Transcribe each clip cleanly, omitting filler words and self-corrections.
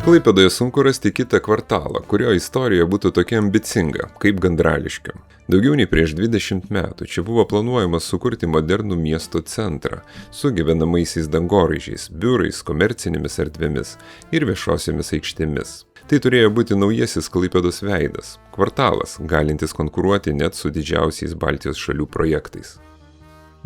Klaipėdoje sunku rasti kitą kvartalą, kurio istorija būtų tokia ambicinga, kaip Gandrališkio. Daugiau nei prieš 20 metų čia buvo planuojama sukurti modernų miesto centrą su gyvenamaisiais dangoraižiais, biurais, komercinėmis erdvėmis ir viešosiomis aikštėmis. Tai turėjo būti naujasis Klaipėdos veidas, kvartalas, galintis konkuruoti net su didžiausiais Baltijos šalių projektais.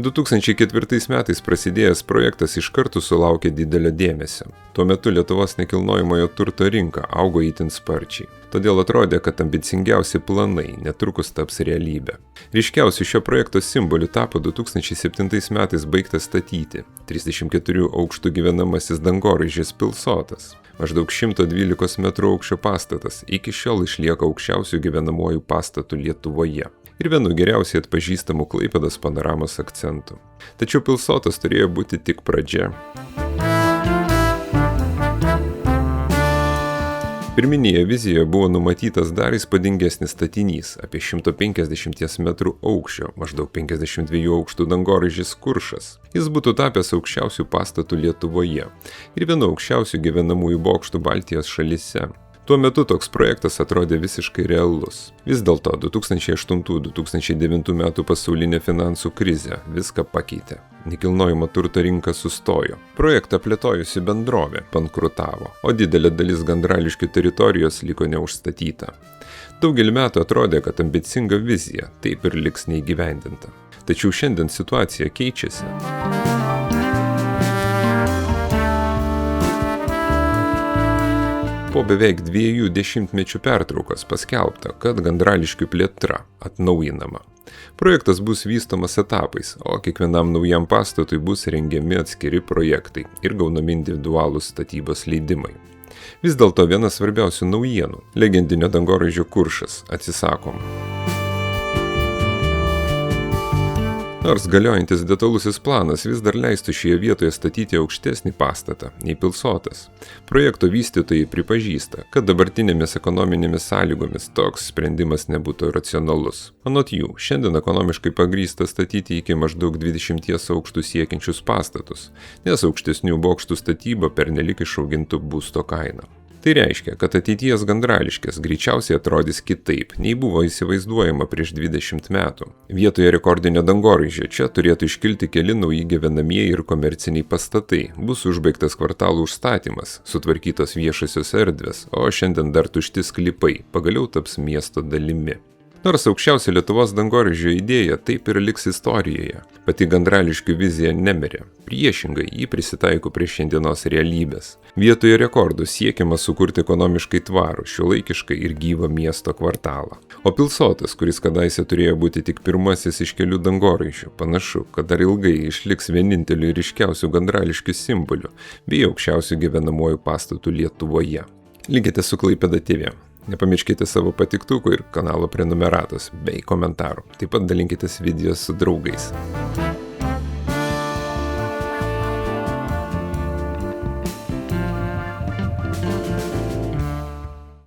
2004 metais prasidėjęs projektas iš karto sulaukė didelio dėmesio. Tuo metu Lietuvos nekilnojamojo turto rinka augo itin sparčiai. Todėl atrodė, kad ambicingiausi planai netrukus taps realybė. Ryškiausiu šio projekto simboliu tapo 2007 metais baigtas statyti 34 aukštų gyvenamasis dangoraižis Pilsotas. Maždaug 112 metrų aukščio pastatas iki šiol išlieka aukščiausių gyvenamojų pastatų Lietuvoje ir vienu geriausiai atpažįstamų Klaipėdos panoramos akcentų. Tačiau Pilsotas turėjo būti tik pradžia. Pirminėje vizijoje buvo numatytas dar įspūdingesnis statinys apie 150 metrų aukščio, maždaug 52 aukštų dangoraižis Kuršas. Jis būtų tapęs aukščiausių pastatų Lietuvoje ir vienu aukščiausių gyvenamųjų bokštų Baltijos šalyse. Tuo metu toks projektas atrodė visiškai realus. Vis dėlto 2008-2009 metų pasaulinė finansų krizė viską pakeitė. Nekilnojamo turto rinka sustojo. Projektą plėtojusi bendrovė bankrutavo, o didelė dalis Gandrališkių teritorijos liko neužstatyta. Daugelį metų atrodė, kad ambicinga vizija taip ir liks neįgyvendinta. Tačiau šiandien situacija keičiasi. Po beveik 2 dešimtmečių pertraukos paskelbta, kad Gandrališkių plėtra atnaujinama. Projektas bus vystomas etapais, o kiekvienam naujam pastatui bus rengiami atskiri projektai ir gaunami individualūs statybos leidimai. Vis dėlto viena svarbiausių naujienų – legendinio dangoraižio Kuršas atsisakoma. Nors galiojantis detalusis planas vis dar leistų šioje vietoje statyti aukštesnį pastatą nei Pilsotas, projekto vystytojai pripažįsta, kad dabartinėmis ekonominėmis sąlygomis toks sprendimas nebūtų racionalus. Anot jų, šiandien ekonomiškai pagrįsta statyti iki maždaug 20 aukštų siekiančius pastatus, nes aukštesnių bokštų statyba pernelyg išaugintų būsto kainą. Tai reiškia, kad ateities Gandrališkės greičiausiai atrodys kitaip, nei buvo įsivaizduojama prieš 20 metų. Vietoje rekordinio dangoraižio čia turėtų iškilti keli nauji gyvenamieji ir komerciniai pastatai, bus užbaigtas kvartalų užstatymas, sutvarkytos viešosios erdvės, o šiandien dar tušti sklypai pagaliau taps miesto dalimi. Nors aukščiausia Lietuvos dangoraižio idėja taip ir liks istorijoje, pati Gandrališkių vizija nemirė. Priešingai, ji prisitaiko prie šiandienos realybės. Vietoje rekordų siekiama sukurti ekonomiškai tvarų, šiuolaikiškai ir gyvą miesto kvartalą. O Pilsotas, kuris kadaise turėjo būti tik pirmasis iš kelių dangoraižių, panašu, kad dar ilgai išliks vieninteliu ir ryškiausiu Gandrališkių simboliu bei aukščiausiu gyvenamojų pastatų Lietuvoje. Likite su Klaipėda TV. Nepamirškite savo patiktukų ir kanalo prenumeratos bei komentarų. Taip pat dalinkitės video su draugais.